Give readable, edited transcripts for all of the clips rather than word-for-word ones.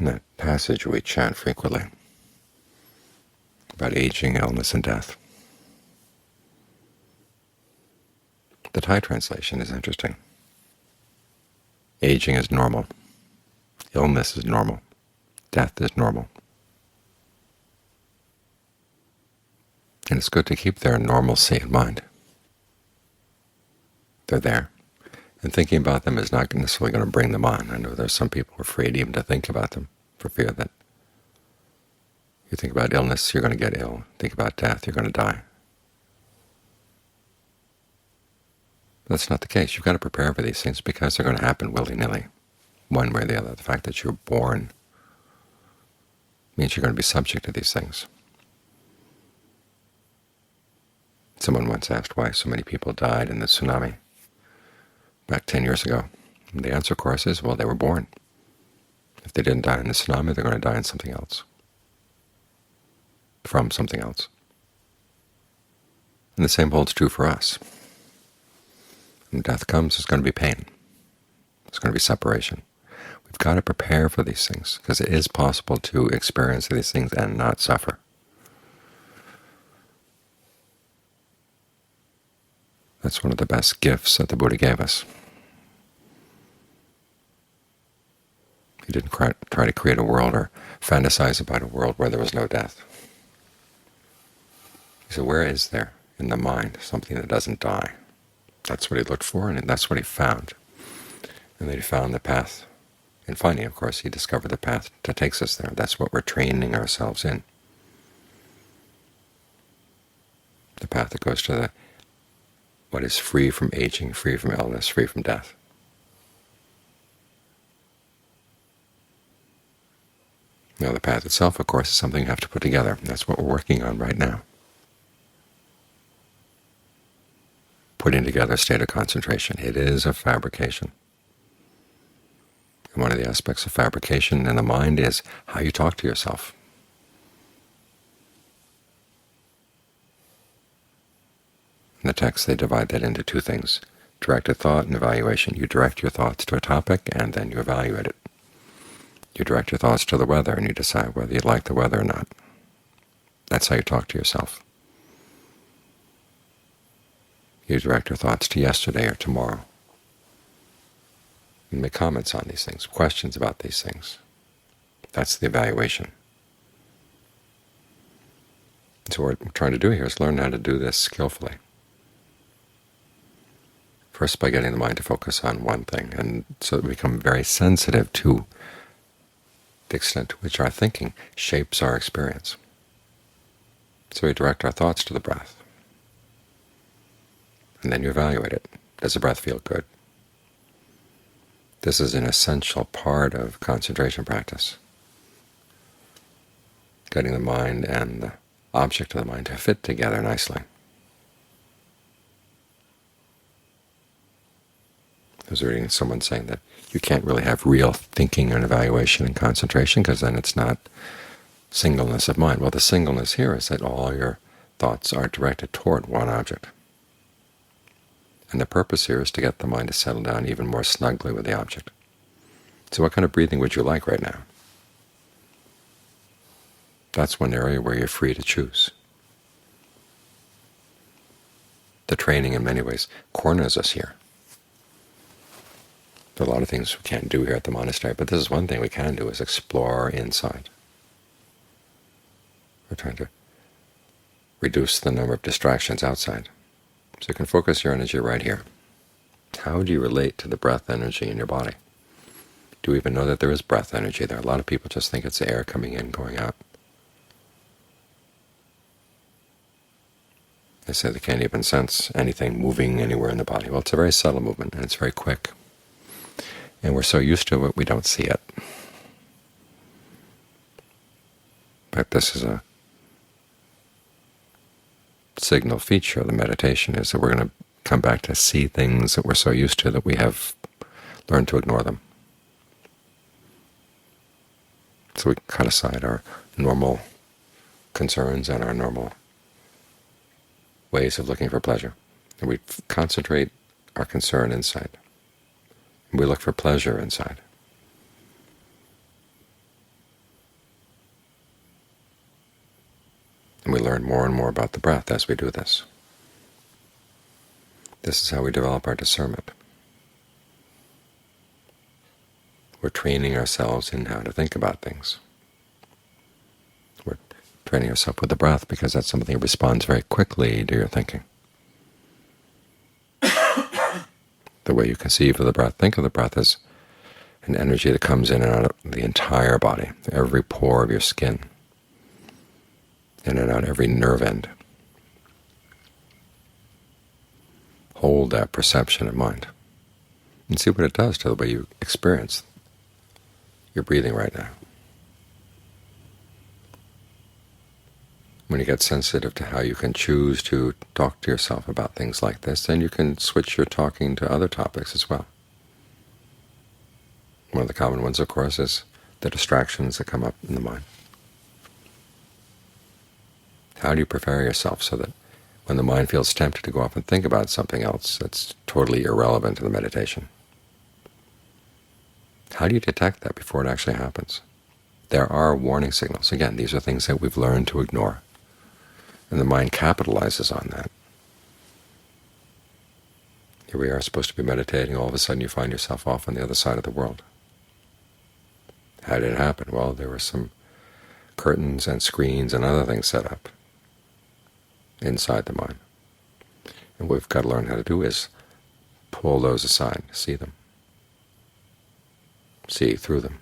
that passage we chant frequently about aging, illness, and death. The Thai translation is interesting. Aging is normal. Illness is normal. Death is normal. And it's good to keep their normalcy in mind. They're there. And thinking about them is not necessarily going to bring them on. I know there's some people who are afraid even to think about them for fear that you think about illness, you're going to get ill. Think about death, you're going to die. That's not the case. You've got to prepare for these things because they're going to happen willy-nilly, one way or the other. The fact that you're born means you're going to be subject to these things. Someone once asked why so many people died in the tsunami back 10 years ago. And the answer, of course, is, well, they were born. If they didn't die in the tsunami, they're going to die in something else, from something else. And the same holds true for us. When death comes, there's going to be pain. There's going to be separation. We've got to prepare for these things, because it is possible to experience these things and not suffer. That's one of the best gifts that the Buddha gave us. He didn't try to create a world or fantasize about a world where there was no death. He said, where is there in the mind something that doesn't die? That's what he looked for, and that's what he found. And then he found the path. In finding, of course, he discovered the path that takes us there. That's what we're training ourselves in. The path that goes to what is free from aging, free from illness, free from death. Now, the path itself, of course, is something you have to put together. That's what we're working on right now. Putting together a state of concentration. It is a fabrication. And one of the aspects of fabrication in the mind is how you talk to yourself. In the text, they divide that into two things: directed thought and evaluation. You direct your thoughts to a topic, and then you evaluate it. You direct your thoughts to the weather, and you decide whether you like the weather or not. That's how you talk to yourself. You direct your thoughts to yesterday or tomorrow. You make comments on these things, questions about these things. That's the evaluation. So what we're trying to do here is learn how to do this skillfully. First, by getting the mind to focus on one thing, and so that we become very sensitive to the extent to which our thinking shapes our experience. So we direct our thoughts to the breath, and then you evaluate it. Does the breath feel good? This is an essential part of concentration practice, getting the mind and the object of the mind to fit together nicely. I was reading someone saying that you can't really have real thinking and evaluation and concentration, because then it's not singleness of mind. Well, the singleness here is that all your thoughts are directed toward one object. And the purpose here is to get the mind to settle down even more snugly with the object. So what kind of breathing would you like right now? That's one area where you're free to choose. The training, in many ways, corners us here. There are a lot of things we can't do here at the monastery, but this is one thing we can do, is explore inside. We're trying to reduce the number of distractions outside. So you can focus your energy right here. How do you relate to the breath energy in your body? Do you even know that there is breath energy there? A lot of people just think it's air coming in, going out. They say they can't even sense anything moving anywhere in the body. Well, it's a very subtle movement, and it's very quick. And we're so used to it, we don't see it. But this is a signal feature of the meditation, is that we're going to come back to see things that we're so used to that we have learned to ignore them. So we cut aside our normal concerns and our normal ways of looking for pleasure, and we concentrate our concern inside. We look for pleasure inside. learn more and more about the breath as we do this. This is how we develop our discernment. We're training ourselves in how to think about things. We're training ourselves with the breath because that's something that responds very quickly to your thinking. The way you conceive of the breath, think of the breath as an energy that comes in and out of the entire body, every pore of your skin, in and out every nerve end. Hold that perception in mind and see what it does to the way you experience your breathing right now. When you get sensitive to how you can choose to talk to yourself about things like this, then you can switch your talking to other topics as well. One of the common ones, of course, is the distractions that come up in the mind. How do you prepare yourself so that when the mind feels tempted to go off and think about something else that's totally irrelevant to the meditation, how do you detect that before it actually happens? There are warning signals. Again, these are things that we've learned to ignore, and the mind capitalizes on that. Here we are supposed to be meditating, all of a sudden you find yourself off on the other side of the world. How did it happen? Well, there were some curtains and screens and other things set up inside the mind. And what we've got to learn how to do is pull those aside, see them, see through them.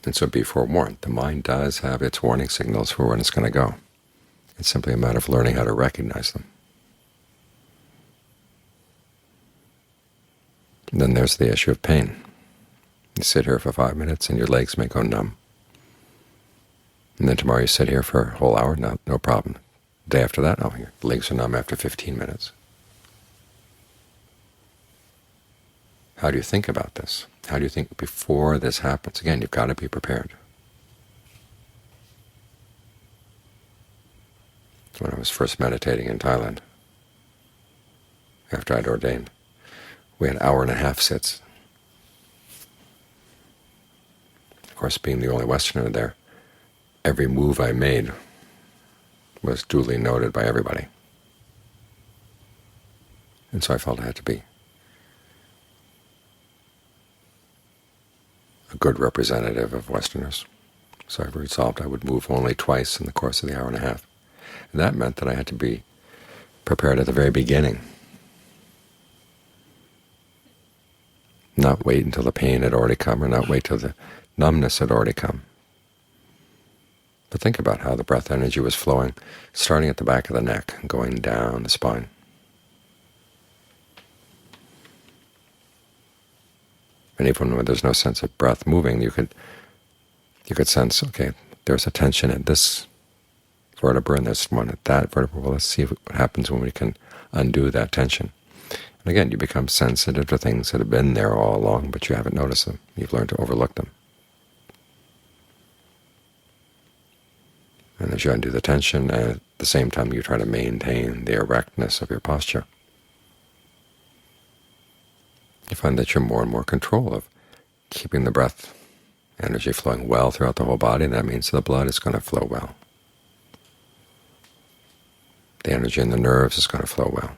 And so be forewarned. The mind does have its warning signals for when it's going to go. It's simply a matter of learning how to recognize them. And then there's the issue of pain. You sit here for 5 minutes and your legs may go numb. And then tomorrow you sit here for a whole hour, no problem. The day after that, oh, your legs are numb after 15 minutes. How do you think about this? How do you think before this happens? Again, you've got to be prepared. When I was first meditating in Thailand, after I'd ordained, we had 1.5-hour sits. Of course, being the only Westerner there, every move I made was duly noted by everybody. And so I felt I had to be a good representative of Westerners. So I resolved I would move only twice in the course of the 1.5 hours. And that meant that I had to be prepared at the very beginning. Not wait until the pain had already come, or not wait till the numbness had already come. But think about how the breath energy was flowing, starting at the back of the neck and going down the spine. And even when there's no sense of breath moving, you could sense, okay, there's a tension at this vertebra and there's one at that vertebra. Well, let's see what happens when we can undo that tension. And again, you become sensitive to things that have been there all along, but you haven't noticed them. You've learned to overlook them. And as you undo the tension, at the same time you try to maintain the erectness of your posture, you find that you're more and more control of keeping the breath energy flowing well throughout the whole body, and that means the blood is going to flow well. The energy in the nerves is going to flow well.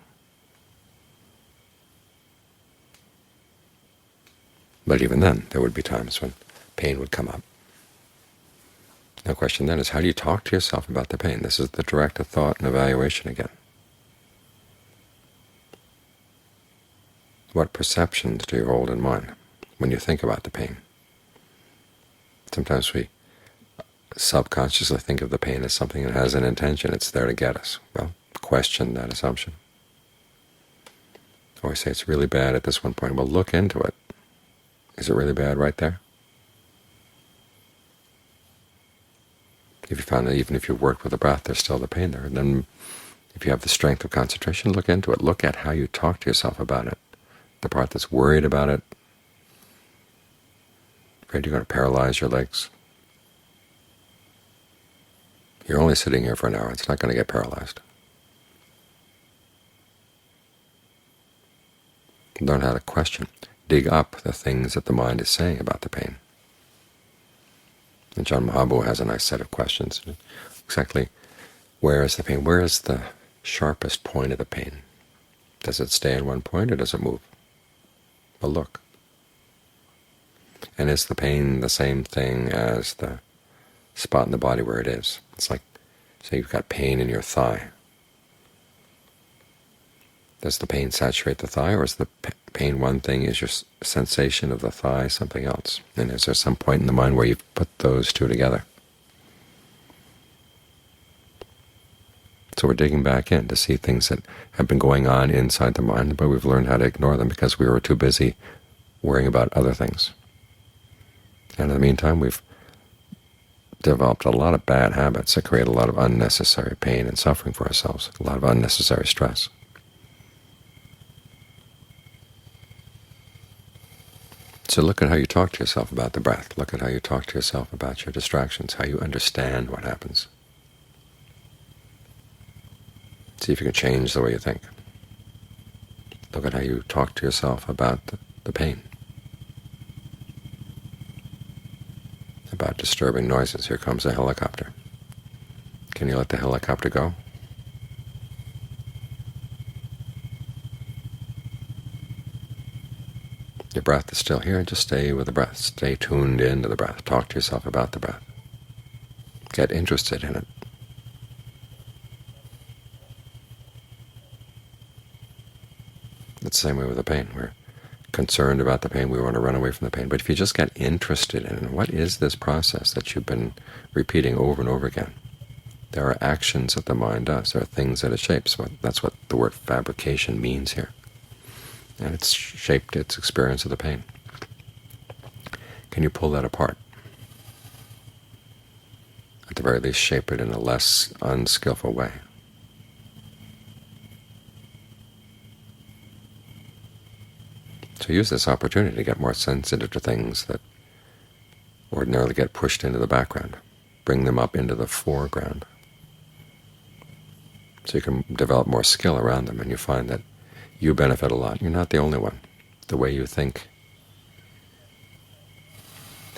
But even then, there would be times when pain would come up. The question then is, how do you talk to yourself about the pain? This is the direct thought and evaluation again. What perceptions do you hold in mind when you think about the pain? Sometimes we subconsciously think of the pain as something that has an intention. It's there to get us. Well, question that assumption. Or we say it's really bad at this one point. Well, look into it. Is it really bad right there? If you found that even if you worked with the breath, there's still the pain there, and then if you have the strength of concentration, look into it. Look at how you talk to yourself about it. The part that's worried about it, afraid you're going to paralyze your legs. You're only sitting here for an hour. It's not going to get paralyzed. Learn how to question. Dig up the things that the mind is saying about the pain. And John Mahabu has a nice set of questions. Exactly where is the pain? Where is the sharpest point of the pain? Does it stay in one point or does it move? Well, look. And is the pain the same thing as the spot in the body where it is? It's like, say you've got pain in your thigh. Does the pain saturate the thigh, or is the pain one thing, is your sensation of the thigh something else? And is there some point in the mind where you've put those two together? So we're digging back in to see things that have been going on inside the mind, but we've learned how to ignore them because we were too busy worrying about other things. And in the meantime, we've developed a lot of bad habits that create a lot of unnecessary pain and suffering for ourselves, a lot of unnecessary stress. So look at how you talk to yourself about the breath. Look at how you talk to yourself about your distractions, how you understand what happens. See if you can change the way you think. Look at how you talk to yourself about the pain, about disturbing noises. Here comes a helicopter. Can you let the helicopter go? Your breath is still here. Just stay with the breath. Stay tuned into the breath. Talk to yourself about the breath. Get interested in it. It's the same way with the pain. We're concerned about the pain. We want to run away from the pain. But if you just get interested in it, what is this process that you've been repeating over and over again? There are actions that the mind does. There are things that it shapes. That's what the word fabrication means here. And it's shaped its experience of the pain. Can you pull that apart? At the very least, shape it in a less unskillful way. So use this opportunity to get more sensitive to things that ordinarily get pushed into the background. Bring them up into the foreground, so you can develop more skill around them, and you find that you benefit a lot. You're not the only one. The way you think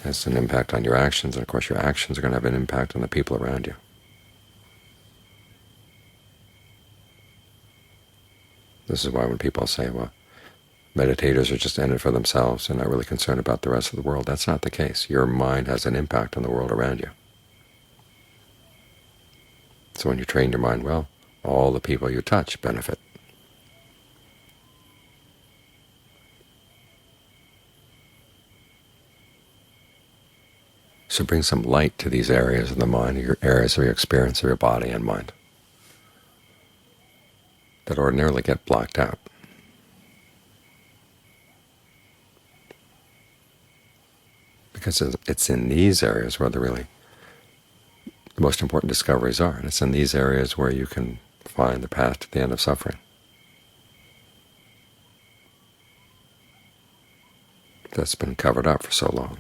has an impact on your actions, and of course your actions are going to have an impact on the people around you. This is why when people say, well, meditators are just in it for themselves, they're not really concerned about the rest of the world, that's not the case. Your mind has an impact on the world around you. So when you train your mind well, all the people you touch benefit. So bring some light to these areas of the mind, your areas of your experience of your body and mind that ordinarily get blocked out. Because it's in these areas where the most important discoveries are, and it's in these areas where you can find the path to the end of suffering. That's been covered up for so long.